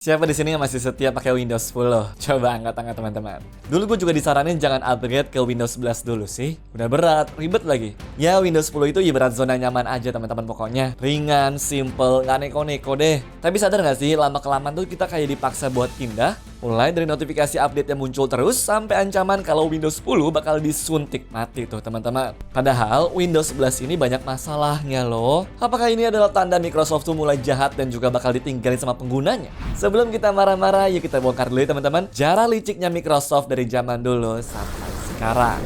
Siapa di sini yang masih setia pakai Windows 10? Coba angkat tangan teman-teman. Dulu gue juga disaranin jangan upgrade ke Windows 11 dulu sih. Udah berat, ribet lagi. Ya Windows 10 itu ibarat zona nyaman aja teman-teman pokoknya. Ringan, simple, nggak neko-neko deh. Tapi sadar nggak sih lama-kelamaan tuh kita kayak dipaksa buat pindah. Mulai dari notifikasi update yang muncul terus sampai ancaman kalau Windows 10 bakal disuntik mati tuh teman-teman. Padahal Windows 11 ini banyak masalahnya loh. Apakah ini adalah tanda Microsoft tuh mulai jahat dan juga bakal ditinggalin sama penggunanya? Sebelum kita marah-marah, yuk kita bongkar dulu ya teman-teman. Cara liciknya Microsoft dari zaman dulu sampai sekarang.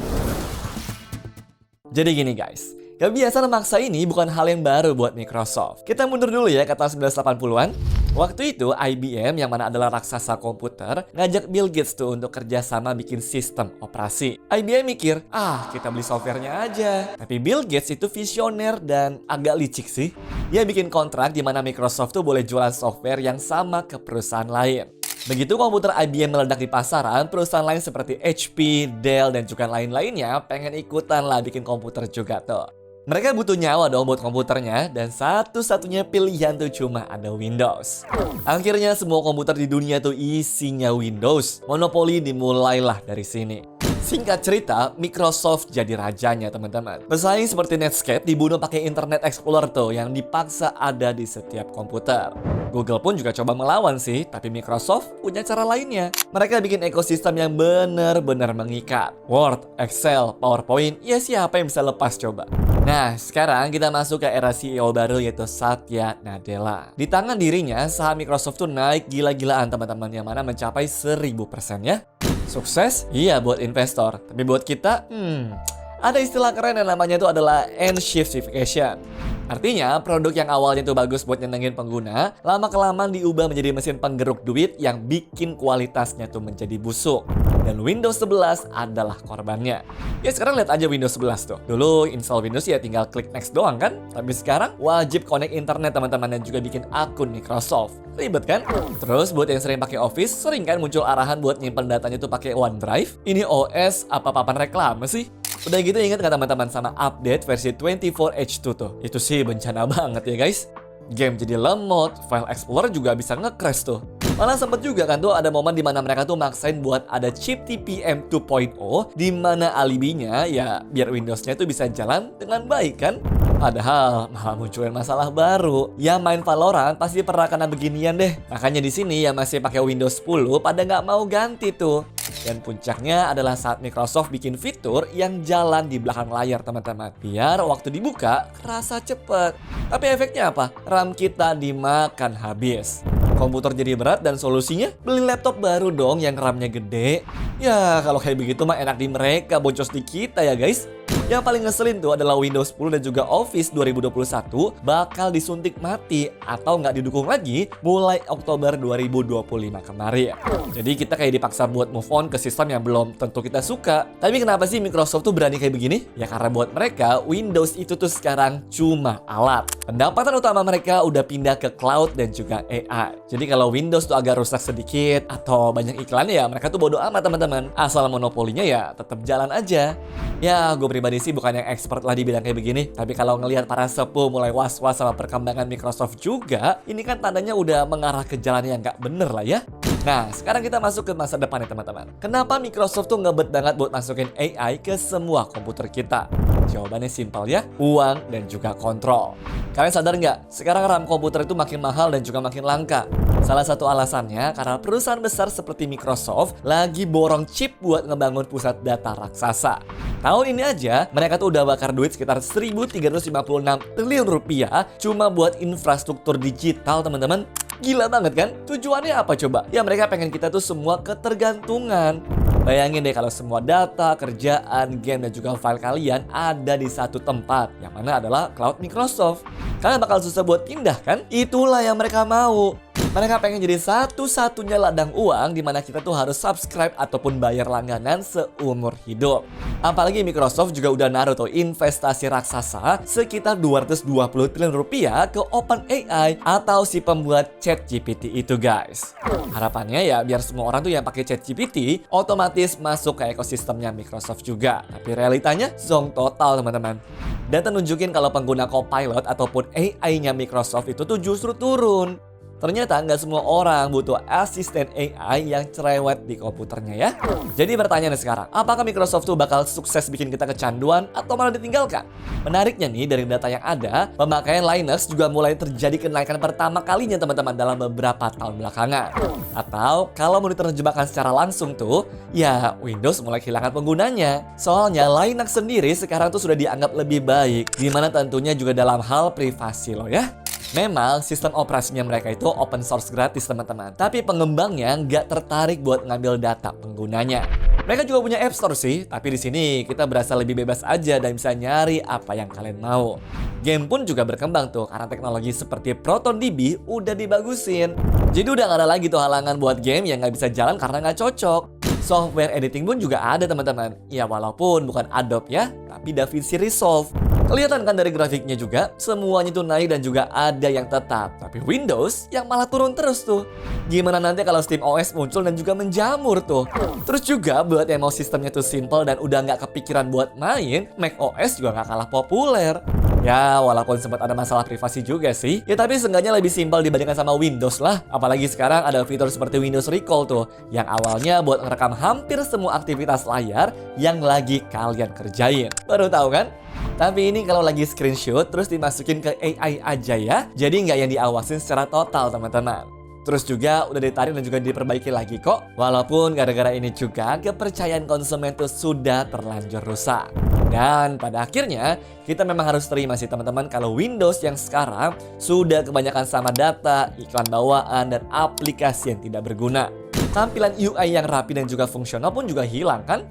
Jadi gini guys, kebiasaan memaksa ini bukan hal yang baru buat Microsoft. Kita mundur dulu ya ke tahun 1980-an. Waktu itu IBM yang mana adalah raksasa komputer ngajak Bill Gates tuh untuk kerjasama bikin sistem operasi. IBM mikir, kita beli softwarenya aja. Tapi Bill Gates itu visioner dan agak licik sih. Dia bikin kontrak di mana Microsoft tuh boleh jualan software yang sama ke perusahaan lain. Begitu komputer IBM meledak di pasaran, perusahaan lain seperti HP, Dell, dan juga lain-lainnya pengen ikutan lah bikin komputer juga tuh. Mereka butuh nyawa dong buat komputernya, dan satu-satunya pilihan tuh cuma ada Windows. Akhirnya semua komputer di dunia tuh isinya Windows. Monopoli dimulailah dari sini. Singkat cerita, Microsoft jadi rajanya teman-teman. Pesaing seperti Netscape dibunuh pakai Internet Explorer tuh yang dipaksa ada di setiap komputer. Google pun juga coba melawan sih, tapi Microsoft punya cara lainnya. Mereka bikin ekosistem yang benar-benar mengikat. Word, Excel, PowerPoint, ya siapa yang bisa lepas coba? Nah, sekarang kita masuk ke era CEO baru yaitu Satya Nadella. Di tangan dirinya, saham Microsoft tuh naik gila-gilaan teman-teman, yang mana mencapai 1000% ya. Sukses? Iya buat investor. Tapi buat kita, ada istilah keren yang namanya itu adalah end-shiftification. Artinya, produk yang awalnya itu bagus buat nyenengin pengguna, lama-kelamaan diubah menjadi mesin penggeruk duit yang bikin kualitasnya tuh menjadi busuk. Dan Windows 11 adalah korbannya. Ya sekarang lihat aja Windows 11 tuh. Dulu install Windows ya tinggal klik next doang kan? Tapi sekarang wajib connect internet teman-teman, dan juga bikin akun Microsoft. Ribet kan? Terus buat yang sering pakai Office, sering kan muncul arahan buat nyimpen datanya tuh pakai OneDrive? Ini OS apa papan reklame sih? Udah gitu ingat nggak teman-teman sama update versi 24H2 tuh? Itu sih bencana banget ya guys. Game jadi lemot, file explorer juga bisa nge-crash tuh. Malah sempet juga kan tuh ada momen dimana mereka tuh maksain buat ada chip TPM 2.0 dimana alibinya ya biar Windowsnya tuh bisa jalan dengan baik kan. Padahal malah munculin masalah baru. Ya main Valorant pasti pernah kena beginian deh. Makanya di sini yang masih pakai Windows 10 pada nggak mau ganti tuh. Dan puncaknya adalah saat Microsoft bikin fitur yang jalan di belakang layar teman-teman. Biar waktu dibuka kerasa cepet. Tapi efeknya apa? RAM kita dimakan habis. Komputer jadi berat dan solusinya beli laptop baru dong yang RAM-nya gede. Ya kalau kayak begitu mah enak di mereka, boncos di kita ya guys. Yang paling ngeselin tuh adalah Windows 10 dan juga Office 2021 bakal disuntik mati atau nggak didukung lagi mulai Oktober 2025 kemarin. Jadi kita kayak dipaksa buat move on ke sistem yang belum tentu kita suka. Tapi kenapa sih Microsoft tuh berani kayak begini? Ya karena buat mereka Windows itu tuh sekarang cuma alat. Pendapatan utama mereka udah pindah ke cloud dan juga AI. Jadi kalau Windows tuh agak rusak sedikit atau banyak iklan ya mereka tuh bodo amat teman-teman. Asal monopolinya ya tetap jalan aja. Ya gue pribadi sih bukan yang expert lah di bidang kayak begini. Tapi kalau ngelihat para sepuh mulai was-was sama perkembangan Microsoft juga, ini kan tandanya udah mengarah ke jalan yang nggak bener lah ya. Nah, sekarang kita masuk ke masa depan ya teman-teman. Kenapa Microsoft tuh ngebet banget buat masukin AI ke semua komputer kita? Jawabannya simpel ya, uang dan juga kontrol. Kalian sadar nggak? Sekarang RAM komputer itu makin mahal dan juga makin langka. Salah satu alasannya karena perusahaan besar seperti Microsoft lagi borong chip buat ngebangun pusat data raksasa. Tahun ini aja, mereka tuh udah bakar duit sekitar 1.356 triliun rupiah cuma buat infrastruktur digital teman-teman. Gila banget kan? Tujuannya apa coba? Ya mereka pengen kita tuh semua ketergantungan. Bayangin deh kalau semua data, kerjaan, game, dan juga file kalian ada di satu tempat, yang mana adalah cloud Microsoft. Kalian bakal susah buat pindah kan? Itulah yang mereka mau. Mereka pengen jadi satu-satunya ladang uang di mana kita tuh harus subscribe ataupun bayar langganan seumur hidup. Apalagi Microsoft juga udah naruh tuh investasi raksasa sekitar 220 triliun rupiah ke OpenAI atau si pembuat ChatGPT itu guys. Harapannya ya biar semua orang tuh yang pakai ChatGPT otomatis masuk ke ekosistemnya Microsoft juga. Tapi realitanya zonk total teman-teman. Data nunjukin kalau pengguna Copilot ataupun AI-nya Microsoft itu tuh justru turun. Ternyata nggak semua orang butuh asisten AI yang cerewet di komputernya ya. Jadi pertanyaannya sekarang, apakah Microsoft tuh bakal sukses bikin kita kecanduan atau malah ditinggalkan? Menariknya nih, dari data yang ada, pemakaian Linux juga mulai terjadi kenaikan pertama kalinya teman-teman dalam beberapa tahun belakangan. Atau kalau mau diterjemahkan secara langsung tuh, ya Windows mulai kehilangan penggunanya. Soalnya Linux sendiri sekarang tuh sudah dianggap lebih baik, dimana tentunya juga dalam hal privasi loh ya. Memang sistem operasinya mereka itu open source gratis teman-teman, tapi pengembangnya nggak tertarik buat ngambil data penggunanya. Mereka juga punya App Store sih, tapi di sini kita berasa lebih bebas aja dan bisa nyari apa yang kalian mau. Game pun juga berkembang tuh karena teknologi seperti ProtonDB udah dibagusin. Jadi udah nggak ada lagi tuh halangan buat game yang nggak bisa jalan karena nggak cocok. Software editing pun juga ada teman-teman. Ya walaupun bukan Adobe ya, tapi DaVinci Resolve. Kelihatan kan dari grafiknya juga, semuanya tuh naik dan juga ada yang tetap. Tapi Windows yang malah turun terus tuh. Gimana nanti kalau SteamOS muncul dan juga menjamur tuh. Terus juga buat yang mau sistemnya tuh simple dan udah nggak kepikiran buat main, macOS juga nggak kalah populer. Ya, walaupun sempat ada masalah privasi juga sih. Ya tapi seenggaknya lebih simpel dibandingkan sama Windows lah. Apalagi sekarang ada fitur seperti Windows Recall tuh, yang awalnya buat ngerekam hampir semua aktivitas layar yang lagi kalian kerjain. Baru tahu kan? Tapi ini kalau lagi screenshot terus dimasukin ke AI aja ya. Jadi nggak yang diawasin secara total teman-teman. Terus juga udah ditarik dan juga diperbaiki lagi kok. Walaupun gara-gara ini juga kepercayaan konsumen tuh sudah terlanjur rusak. Dan pada akhirnya kita memang harus terima sih teman-teman kalau Windows yang sekarang sudah kebanyakan sama data, iklan bawaan, dan aplikasi yang tidak berguna. Tampilan UI yang rapi dan juga fungsional pun juga hilang kan?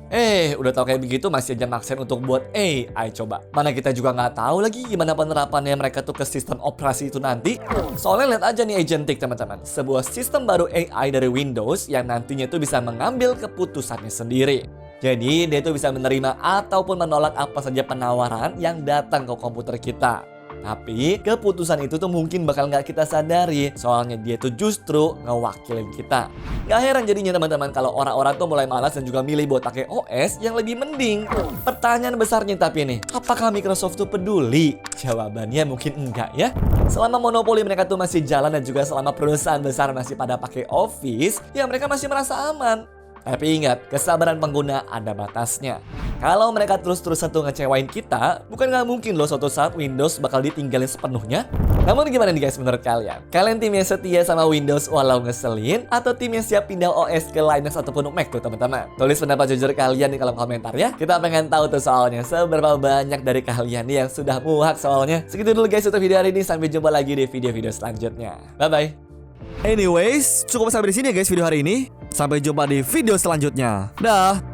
Udah tahu kayak begitu masih aja maksain untuk buat AI coba. Mana kita juga nggak tahu lagi gimana penerapannya mereka tuh ke sistem operasi itu nanti. Soalnya lihat aja nih Agentic teman-teman. Sebuah sistem baru AI dari Windows yang nantinya tuh bisa mengambil keputusannya sendiri. Jadi dia tuh bisa menerima ataupun menolak apa saja penawaran yang datang ke komputer kita. Tapi keputusan itu tuh mungkin bakal nggak kita sadari. Soalnya dia tuh justru ngewakilin kita. Gak heran jadinya teman-teman kalau orang-orang tuh mulai malas dan juga milih buat pakai OS yang lebih mending. Pertanyaan besarnya tapi nih, apakah Microsoft tuh peduli? Jawabannya mungkin enggak ya. Selama monopoli mereka tuh masih jalan dan juga selama perusahaan besar masih pada pakai Office, ya mereka masih merasa aman. Tapi ingat, kesabaran pengguna ada batasnya. Kalau mereka terus-terusan tuh ngecewain kita, bukan nggak mungkin loh suatu saat Windows bakal ditinggalin sepenuhnya. Namun gimana nih guys menurut kalian? Kalian tim yang setia sama Windows walau ngeselin, atau tim yang siap pindah OS ke Linux ataupun Mac tuh teman-teman? Tulis pendapat jujur kalian di kolom komentar ya. Kita pengen tahu tuh soalnya seberapa banyak dari kalian nih yang sudah muak soalnya. Segitu dulu guys untuk video hari ini. Sampai jumpa lagi di video-video selanjutnya. Bye-bye. Anyways, cukup sampai di sini ya guys video hari ini. Sampai jumpa di video selanjutnya. Dah.